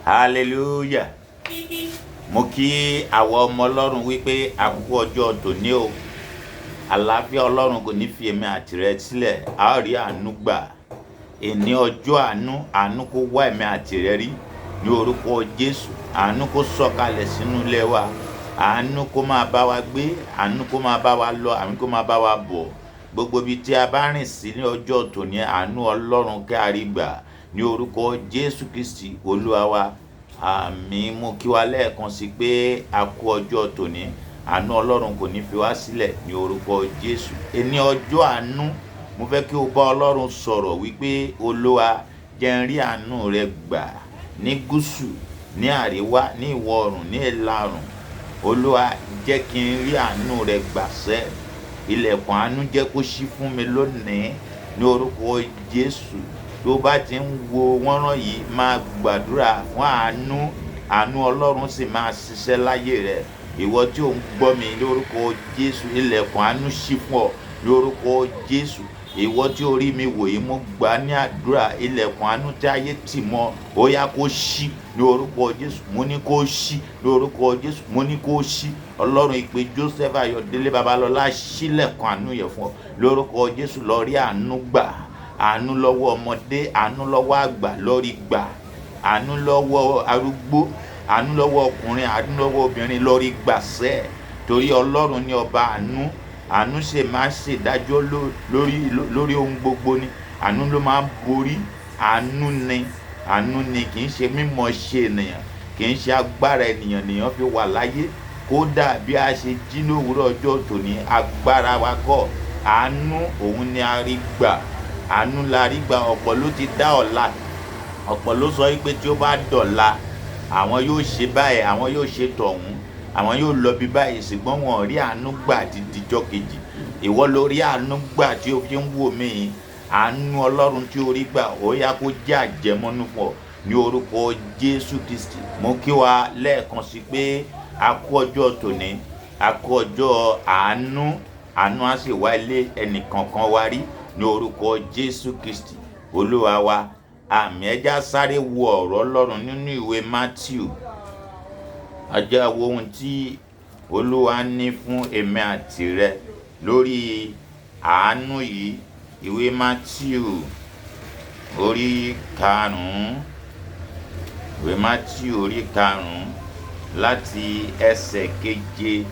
Hallelujah. Mo kí àwọn ọmọ Ọlọ́run wípé a kú ọjọ́ tòní o. Àlàáfíà Ọlọ́run kò ní fi èmi àti rẹ sílẹ̀. A ó rí àánú gbà. Èní ọjọ́ àánú kó wá èmi àti rẹ rí ní orúkọ Jésù. Àánú kó sọ̀kalẹ̀ sínú ilé wa. Àánú kó máa bá wa gbé, àánú kó máa bá wa lọ, àánú kó máa bá wa bọ̀. Gbogbo ibi tí a bá rìn sí ní ọjọ́ tòní, àánú Ọlọ́run kí a rí gbà ní orúkọ Jésù Kristi Olúwa wa. Àmín. Mo kí wa lẹ́ẹ̀kan sí pé a kú ọjọ́ tòní. Àánú Ọlọ́run kò ní fi wá sílẹ̀ ní orúkọ Jésù. Èní ọjọ́ àánú, mo fẹ́ kí o bá Ọlọ́run sọ̀rọ̀ wípé Olúwa jẹ́ n rí àánú rẹ gbà ní gúúsù, ní àríwá, ní ìwọ̀ oòrùn, ní ìlà oòrùn. Olúwa jẹ́ kí n rí àánú rẹ gbà sẹ́. Ilẹ̀kùn àánú jẹ́ kó ṣí fún mi lónìí ní orúkọ Jésù. Tó bá ti ń wo wọ́nrán yìí, máa gbàdúrà fún àánú. Àánú Ọlọ́run sì máa ṣiṣẹ́ láyé rẹ. Ìwọ tí ò ń gbọ́ mi lórúkọ Jésù, ilẹ̀kùn àánú ṣí fún ọ lórúkọ Jésù. Ìwọ tí ó rí mi wò yìí, mo gbà ní àdúrà, ilẹ̀kùn àánú tí ayé tì mọ́, ó yá kó ṣí ní orúkọ Jésù. Mo ní kó ṣí ní orúkọ Jésù. Mo ní kó ṣí. Ọlọ́run ìpè Joseph Ayọ̀délé Babalọ́lá ṣílẹ̀kùn àánú yẹn fún ọ lórúkọ Jésù. Lọ rí àánú gbà. Àánú lọ́wọ́ ọmọdé, àánú lọ́wọ́ àgbà, lọ rí gbà. Àánú lọ́wọ́ arúgbó, àánú lọ́wọ́ ọkùnrin, àánú lọ́wọ́ obìnrin, lọ rí gbà sẹ́. Torí Ọlọ́run ní ọba àánú. Àánú ṣe máa ṣèdájọ́ lórí ohun gbogbo ni. Àánú ló máa ń borí. Àánú ni kì í ṣe mímọ̀ ṣe ènìyàn, kì í ṣe agbára ènìyàn nìyàn fi wà láyé. Kódà bí a ṣe jí lówùúrọ̀ ọjọ́ tòní, agbára wa kọ́. Àánú òun ni a rí gbà. Àánú la rí gbà. Ọ̀pọ̀ ló ti dá ọ̀la. Ọ̀pọ̀ ló sọ wípé tí ó bá dọ̀la, àwọn yóò ṣe báyìí, àwọn yóò ṣe tọ̀hún, àwọn yóò lọ bí báyìí, ṣùgbọ́n wọn ò rí àánú gbà ti dijọ́ kejì. Ìwọ ló rí àánú gbà tí o fi ń wò mí. Àánú Ọlọ́run tí o rí gbà, ó yá kó jẹ́ àjẹmọ́nú fún ọ ní orúkọ Jésù Kristi. Mo kí wa lẹ́ẹ̀kan sí pé a kú ọjọ́ tòní, a kú ọjọ́ àánú. Àánú á sì wá ilé ẹnìkankan wa rí ní orúkọ Jésù Kristi Olúwa wa. Àmì ẹja sáré wo ọ̀rọ̀ Ọlọ́run nínú ìwé mattew. Ajá wo ohun tí Olúwa ní fún èmi àti rẹ lórí àánú yìí. Ìwé mattew orí 5. Ìwé mattew orí 5 láti ẹsẹ̀ 7.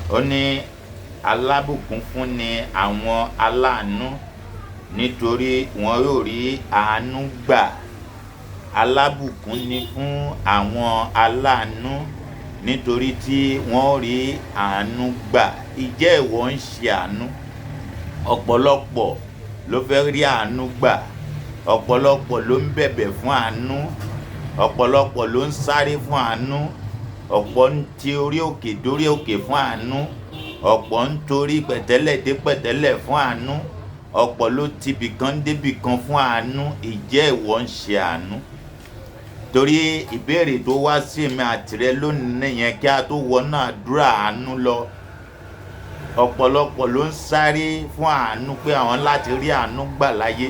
Ó ní alábùkúnfún ni àwọn aláàánú, nítorí wọn yóò rí àánú gbà. Alábùkún ni fún àwọn aláàánú, nítorí tí wọ́n rí àánú gbà. Ìjẹ́ ìwọ ń ṣe àánú? Ọ̀pọ̀lọpọ̀ ló fẹ́ rí àánú gbà. Ọ̀pọ̀lọpọ̀ ló ń bẹ̀bẹ̀ fún àánú. Ọ̀pọ̀lọpọ̀ ló ń sáré fún àánú. Ọ̀pọ̀ ń ti orí òkè dórí òkè fún àánú. Ọ̀pọ̀ ń torí pẹ̀tẹ́lẹ̀ dé pẹ̀tẹ́lẹ̀ fún àánú. Ọ̀pọ̀ ló ti bìkan débìkan fún àánú. Ìjẹ́ ìwọ ń ṣe àánú? Torí ìbéèrè tó wá sí èmi àti rẹ lónìí nìyẹn, kí a tó wọnú àdúrà àánú lọ. Ọ̀pọ̀lọpọ̀ ló ń sáré fún àánú pé àwọn láti rí àánú gbà láyé,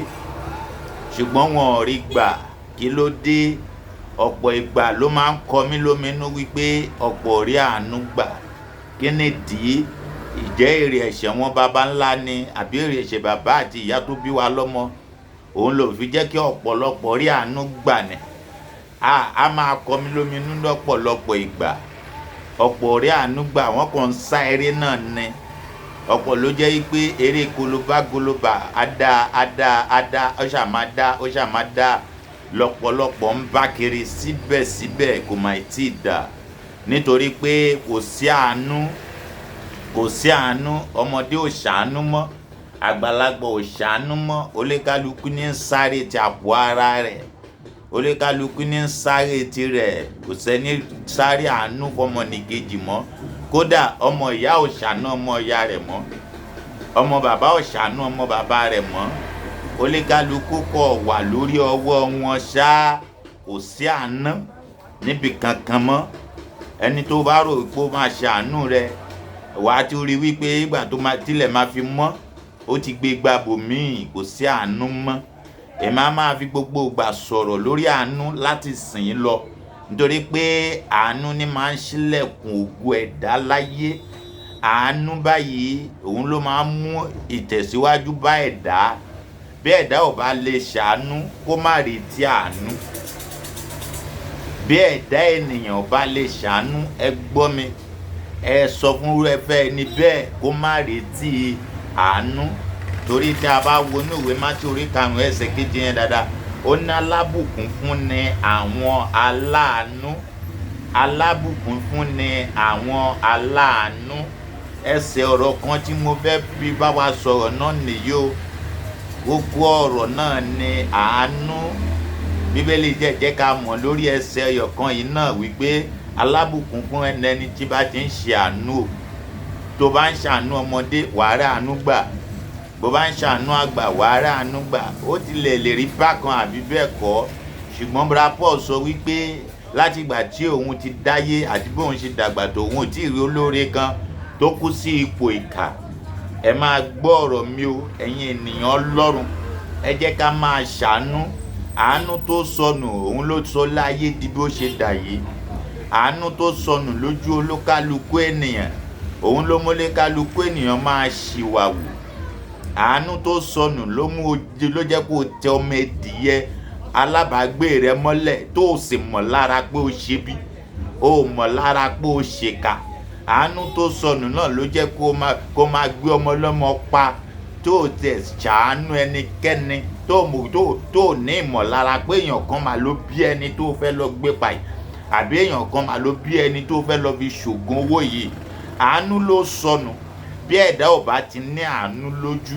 ṣùgbọ́n wọn ò rí gbà. Kí ló dé? Ọ̀pọ̀ ìgbà ló máa ń kọ mí lóminú wípé ọ̀pọ̀ rí àánú gbà. Kí ni ìdí? Ìjẹ́ èrè ẹ̀ṣẹ̀ wọn baba ńlá ni, àbí èrè ẹ̀ṣẹ̀ bàbá àti ìyá tó bí wa lọ́mọ? Òun ló fi jẹ́ kí ọ̀pọ̀lọpọ̀ rí àánú gbà ni. A máa kọ mí lóminú lọ́pọ̀lọpọ̀ ìgbà. Ọ̀pọ̀ rí àánú gbà, wọ́n kàn ń sá eré náà ni. Ọ̀pọ̀ ló jẹ́ pé eré golobá adá, ó ṣà máa dá. Lọ́pọ̀lọpọ̀ ń bá kiri, síbẹ̀síbẹ̀ kò máa tí ì dà. Nítorí pé kò sí àánú. Ọmọdé ò ṣàánú mọ́, àgbàlagbà ò ṣàánú mọ́. Oníkálukú ní ń sáré ti àpò ara rẹ̀. Oníkálukú ní ń sáré tirẹ̀. Kò sẹ́ni sáré àánú fọmọnìkejì mọ́. Kódà ọmọ ìyá ò ṣàánú ọmọ ìyá rẹ̀ mọ́. Ọmọ bàbá ò ṣàánú ọmọ bàbá rẹ̀ mọ́. Oníkálukú kọ̀ wà lórí ọwọ́ wọn ṣá. Kò sí àánú níbi kankan mọ́. Ẹni tó bá rò pé ó máa ṣàánú rẹ̀, wà á ti rí wípé ìgbà tó tilẹ̀ máa fi mọ́, ó ti gbé gbàbò míì. Kò sí àánú mọ́. èmi á máa fi gbogbo ìgbà sọ̀rọ̀ lórí àánú láti sìn lọ, nítorí pé àánú ni máa ń ṣílẹ̀kùn ògo ẹ̀dá láyé. Àánú báyìí òun ló máa ń mú ìtẹ̀síwájú bá ẹ̀dá. Bí ẹ̀dá ò bá lè ṣàánú kó má retí àánú. Bí ẹ̀dá ènìyàn ò bá lè ṣàánú, ẹ gbọ́ mi, ẹ sọ fún irúfẹ́ ẹni bẹ́ẹ̀ kó má retí àánú. Torí tí a bá wo inú ìwé Mattew orí 5 ẹsẹ̀ 7 yẹn dáadáa, ó ní alábùkún ni àwọn aláàánú. Alábùkún ni àwọn aláàánú. Ẹsẹ̀ ọ̀rọ̀ kan tí mo fẹ́ fi bá wa sọ̀rọ̀ náà nìyí o. Gbogbo ọ̀rọ̀ náà ni àánú. Bíbélì jẹ́ ká mọ̀ lórí ẹsẹ̀ ẹyọ̀kan yìí náà wípé alábùkún fún ẹni tí bá ti ń ṣe àánú o. Tó bá ń ṣàánú ọmọdé, wàá rí àánú gbà. Bó bá ń ṣàánú àgbà, wàá rí àánú gbà. Ó tilẹ̀ lè rí bákan àbí bẹ́ẹ̀ kọ́, ṣùgbọ́n Brother Paul sọ wípé láti ìgbà tí òun ti dáyé àti bí òun ṣe dàgbà tó, òun ò tí ì rí olóore kan tó kú sí ipò ìkà. Ẹ máa gbọ́ ọ̀rọ̀ mi o, ẹ̀yin ènìyàn Ọlọ́run. Ẹ jẹ́ ká máa ṣàánú. Àánú tó sọnù òun ló sọ láyé di bí ó ṣe dà yìí. Àánú tó sọnù lójú olúkálukú ènìyàn, òun ló mú olúkálukú ènìyàn máa ṣìwàwù. Àánú tó sọnù ló jẹ́ kó tẹ ọmọ ẹdìyẹ alábàágbé rẹ mọ́lẹ̀ tó o sì mọ̀ lára pé o ṣe bí, o mọ̀ lára pé o ṣèkà. Àánú tó sọnù náà ló jẹ́ kó máa gbé ọmọ ọlọ́mọ pa, tó o tẹ̀ ṣàánú ẹnikẹ́ni, tó ní ìmọ̀lára pé èèyàn kan máa ló bí ẹni tó fẹ́ lọ gbé pa yìí, àbí èèyàn kan máa ló bí ẹni tó fẹ́ lọ fi ṣògùn owó yìí. Àánú ló sọnù. Bí ẹ̀dá ò bá ti ní àánú lójú,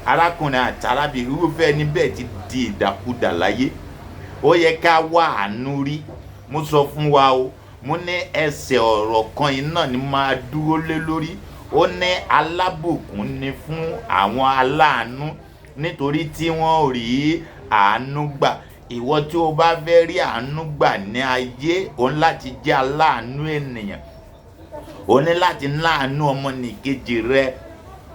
arákùnrin àti arábìnrin irúfẹ́ ẹni bẹ́ẹ̀ ti di ìdàkudà láyé. Ó yẹ ká wá àánú rí. Mo sọ fún wa o, mo ní ẹsẹ̀ ọ̀rọ̀ kan yìí náà ni máa dúró lé lórí. Ó ní alábùkún ni fún àwọn aláàánú, nítorí tí wọ́n ò rí àánú gbà. Ìwọ tí o bá fẹ́ rí àánú gbà ní ayé, o ní láti jẹ́ aláàánú ènìyàn. O ní láti láàánú ọmọnìkejì rẹ.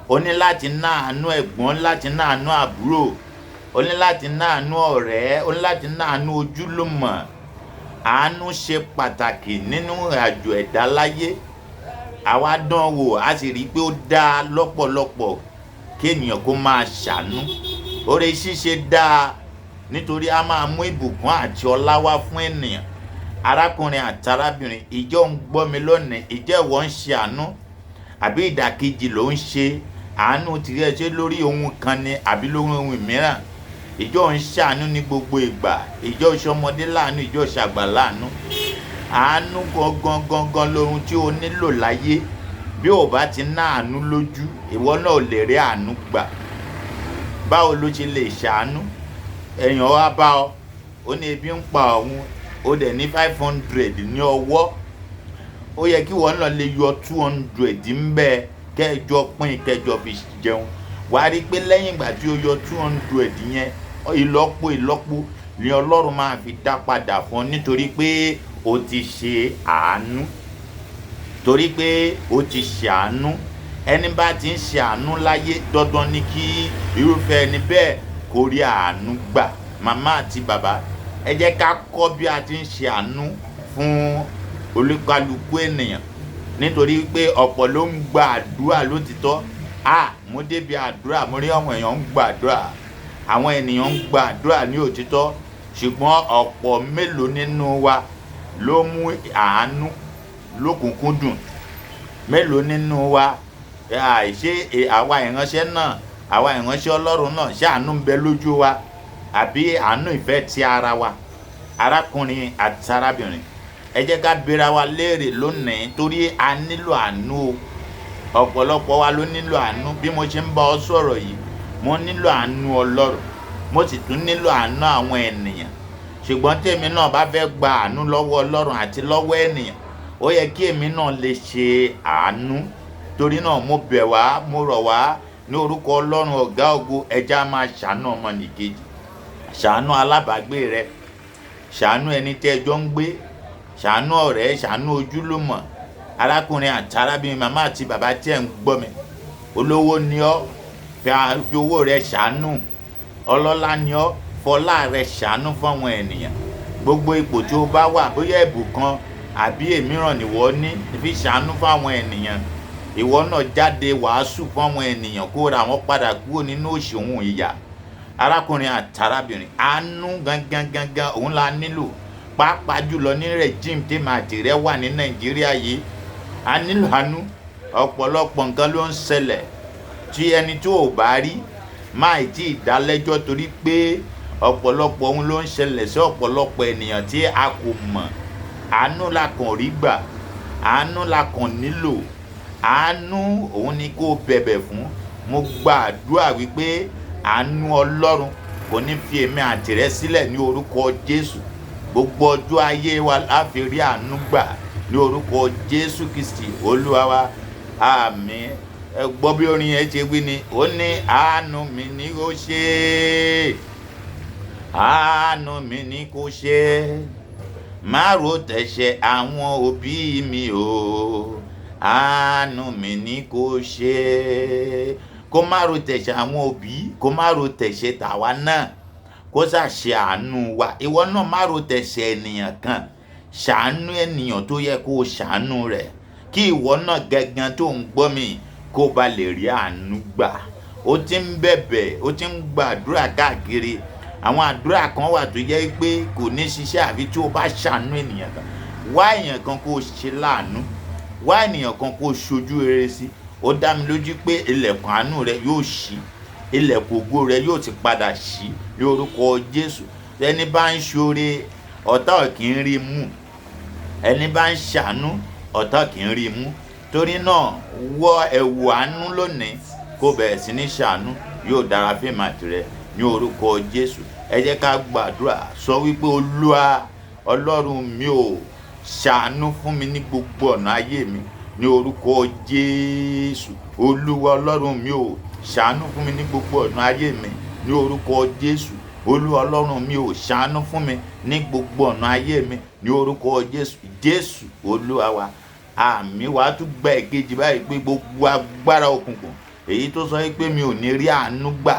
O ní láti láàánú ẹ̀gbọ́n, láti láàánú àbúrò. O ní láti láàánú ọ̀rẹ́. O ní láti láàánú ojúlùmọ̀. Àánú ṣe pàtàkì nínú ìrìnàjò ẹ̀dá láyé. Àwa dán wò, a sì rí pé ó dáa lọ́pọ̀lọpọ̀ kí ènìyàn kó máa ṣàánú. Oore ṣíṣe dáa nítorí a máa mú ìbùkún àti ọlá wá fún ènìyàn. Arákùnrin àti arábìnrin, ìjọ ń gbọ́ mi lónìí, ìjẹ́ ìwọ ń ṣe àánú àbí ìdàkejì ló ń ṣe? Àánú tirẹ̀ ṣe lórí ohun kan ni àbí lórí ohun mìíràn? Ìjọ ń ṣàánú ní gbogbo ìgbà. Ìjọ ṣọmọdé láàánú, ìjọ ṣàgbà láàánú. Àánú gangan lóhun tí o nílò láyé. Bí o bá ti ná àánú lójú, ìwọ náà ò lè rí àánú gbà. Báwo ló ṣe lè ṣàánú? Èèyàn wá bá ọ, ó ní ebi ń pa òun, ó dẹ̀ ní 500 ní ọwọ́. Ó yẹ kí ìwọ náà lè yọ 200 ń bẹ kẹjọ pín kẹjọ fi jẹun. Wàá rí pé lẹ́yìn ìgbà tí o yọ 200 yẹn, ìlọ́po ni Ọlọ́run máa fi dá padà fún ọ, nítorí pé o ti ṣe àánú. Torí pé o ti ṣe àánú. Ẹni bá ti ń ṣe àánú láyé, dandan ni kí irúfẹ́ ẹni bẹ́ẹ̀ kó rí àánú gbà. Màmá àti bàbá, ẹ jẹ́ ká kọ́ bí a ti ń ṣe àánú fún olúkálukú ènìyàn, nítorí pé ọ̀pọ̀ ló ń gba àdúrà lótìtọ́. Mo débi àdúrà, mo rí àwọn èèyàn ń gba àdúrà, àwọn ènìyàn ń gba àdúrà ní òtítọ́, ṣùgbọ́n ọ̀pọ̀ mélòó nínú wa ló mú àánú lókùnkúndùn? Mélòó nínú wa ṣé àwa ìránṣẹ́ náà, àwa ìránṣẹ́ Ọlọ́run náà, ṣé àánú ń bẹ lójú wa àbí àánú ìfẹ́ ti ara wa? Arákùnrin àti arábìnrin, ẹ jẹ́ ká béèrè wa léèrè lónìí, torí a nílò àánú o. Ọ̀pọ̀lọpọ̀ wa ló nílò àánú. Bí mo ṣe ń bá ọ sọ̀rọ̀ yìí, mo nílò àánú Ọlọ́run, mo sì tún nílò àánú àwọn ènìyàn. Ṣùgbọ́n tí èmi náà bá fẹ́ gba àánú lọ́wọ́ Ọlọ́run àti lọ́wọ́ ènìyàn, ó yẹ kí èmi náà lè ṣe àánú. Torí náà mo bẹ̀ wá, mo rọ̀ wá ní orúkọ Ọlọ́run ọ̀gá ògo, ẹ jẹ́ á máa ṣàánú ọmọnìkejì. Ṣàánú alábàágbé rẹ, ṣàánú ẹni tí ẹ jọ ń gbé, ṣàánú ọ̀rẹ́, ṣàánú ojúlùmọ̀. Arákùnrin àti arábìnrin, màmá àti bàbá tí ẹ ń gbọ́ mi, olówó ni ọ́, fi owó rẹ ṣàánú. Ọlọ́lá ni ọ́, fọlá rẹ ṣàánú fún àwọn ènìyàn. Gbogbo ipò tí o bá wà, bóyá ẹ̀bùn kan àbí èmíràn nìwọ ní, fi ṣàánú fún àwọn ènìyàn. Ìwọ náà jáde wàásù fún àwọn ènìyàn kó ra wọn padà kúrò nínú òṣì òun ìyà. Arákùnrin àtàrábìnrin, àánú gangan òun la nílò, pàápàá jùlọ ní rẹ̀jíìmù tí màtí rẹ wà ní Nàìjíríà yìí. A nílò àánú. Ọ̀pọ̀lọpọ̀ nǹkan ló ń ṣẹlẹ̀ tí ẹni tó ò bá rí máì tí ì dá lẹ́jọ́, torí pé ọ̀pọ̀lọpọ̀ ohun ló ń ṣẹlẹ̀ sí ọ̀pọ̀lọpọ̀ ènìyàn tí a kò mọ̀. Àánú la kàn rí gbà, àánú la kàn nílò. Àánú òun ni kó bẹ̀bẹ̀ fún. Mo gbàdúrà wípé àánú Ọlọ́run kò ní fi èmi àti rẹ sílẹ̀ ní orúkọ Jésù. Gbogbo ọjọ́ ayé wa la fi rí àánú gbà ní orúkọ Jésù Kristi Olúwa wa. Àmín. Ẹ gbọ́ bí orin yẹn ṣe wí ni, ó ní àánú mi ni kó ṣe, àánú mi ni kó ṣe, má ro tẹ̀sẹ̀ àwọn òbí mi o, àánú mi ni kó ṣe. Kó má ro tẹ̀sẹ̀ àwọn òbí, kó má ro tẹ̀sẹ̀ tàwa náà, kó sà ṣe àánú wa. Ìwọ náà má ro tẹ̀sẹ̀ ènìyàn kan, ṣàánú ènìyàn tó yẹ kó ṣàánú rẹ̀, kí ìwọ náà gangan tó ń gbọ́ mi kó ba lè rí àánú gbà. Ó ti ń bẹ̀bẹ̀, ó ti ń gbàdúrà káàkiri. Àwọn àdúrà kan wà tó jẹ́ pé kò ní ṣiṣẹ́ àfi tí o bá ṣàánú ènìyàn kan. Wá èèyàn kan kó ṣe láàánú, wá ènìyàn kan kó ṣojú rere sí. Ó dá mi lójú pé ilẹ̀kùn àánú rẹ yóò ṣí, ilẹ̀kùn ògo rẹ yóò ti padà ṣí ní orúkọ Jésù. Ẹni bá ń ṣoore, ọ̀tá ò kì í rí mú. Ẹni bá ń ṣàánú, ọ̀tá kì í rí mú. Torí náà wọ ẹ̀wù àánú lónìí kó bẹ̀rẹ̀ sí ní ṣàánú. Yóò dára fún ìmọ̀ àtìrẹ ní orúkọ Jésù. Ẹ jẹ́ ká gbàdúrà, sọ wípé Olúwa Ọlọ́run mi ò ṣàánú fún mi ní gbogbo ọ̀nà ayé mi ní orúkọ Jésù. Olúwa Ọlọ́run mi ò ṣàánú fún mi ní gbogbo ọ̀nà ayé mi ní orúkọ Jésù. Olúwa Ọlọ́run mi ò ṣàánú fún mi ní gbogbo ọ̀nà ayé mi ní orúkọ Jésù. Jésù Olúwa wa. Àmín. Wàá tún gba èkejì báyìí pé gbogbo agbára òkùnkùn èyí tó sọ pé mi ò ní rí àánú gbà,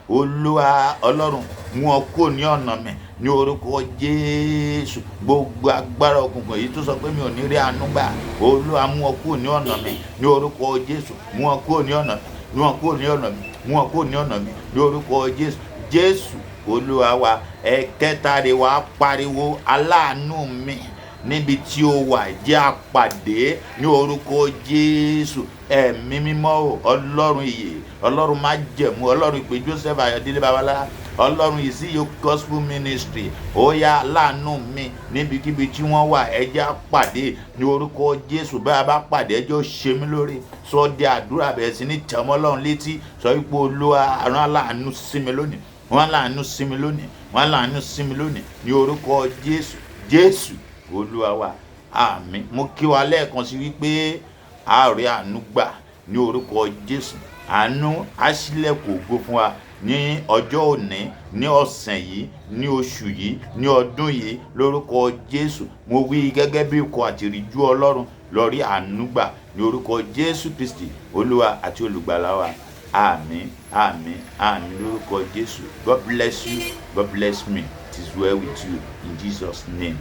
Olúwa Ọlọ́run mú ọ kúrò ní ọ̀nà mi ní orúkọ Jésù. Gbogbo agbára òkùnkùn èyí tó sọ pé mi ò ní rí àánú gbà, Olúwa mú ọ kúrò ní ọ̀nà mi ní orúkọ Jésù. Mú ọ kúrò ní ọ̀nà mi, mú ọ kúrò ní ọ̀nà mi, mú ọ kúrò ní ọ̀nà mi ní orúkọ Jésù. Jésù Olúwa wa. Ẹ̀kẹta rẹ̀ wá pariwo, aláàánú mi níbi tí o wà jẹ́ àpàdé ní orúkọ Jésù. Ẹ̀mí mímọ́ o, Ọlọ́run ìyè, Ọlọ́run májẹ̀mú, Ọlọ́run ìpè Joseph Ayọ̀délé Babalá, Ọlọ́run ìsíyò gospel ministry, ó yá láàánú mi níbikíbi tí wọ́n wà ẹ jẹ́ àpàdé ní orúkọ Jésù. Bá a bá pàdé ẹjọ́ ṣe mí lórí. Sọ di àdúrà bẹ̀rẹ̀ sí ní tẹ̀mọ́ Ọlọ́run létí. Sọ wípé Olúwa rán aláàánú sí mi lónìí, wọ́n láàánú sí mi lónìí, wọ́n láàánú sí mi lónìí ní orúkọ Jésù. Jésù Olúwa wa. Àmín. Mo kí wa lẹ́ẹ̀kan sí wípé a rí àánú gbà ní orúkọ Jésù. Àánú á ṣílẹ̀kùn ògo fún wa ní ọjọ́ òní, ní ọ̀sẹ̀ yìí, ní oṣù yìí, ní ọdún yìí lórúkọ Jésù. Mo wí gẹ́gẹ́ bí ikọ̀ àti ìríjú Ọlọ́run lọ rí àánú gbà ní orúkọ Jésù Kristi Olúwa àti olùgbàlà wa. Àmín, àmín, àmín lórúkọ Jésù. God bless you. God bless me. It is well with you in Jesus' name.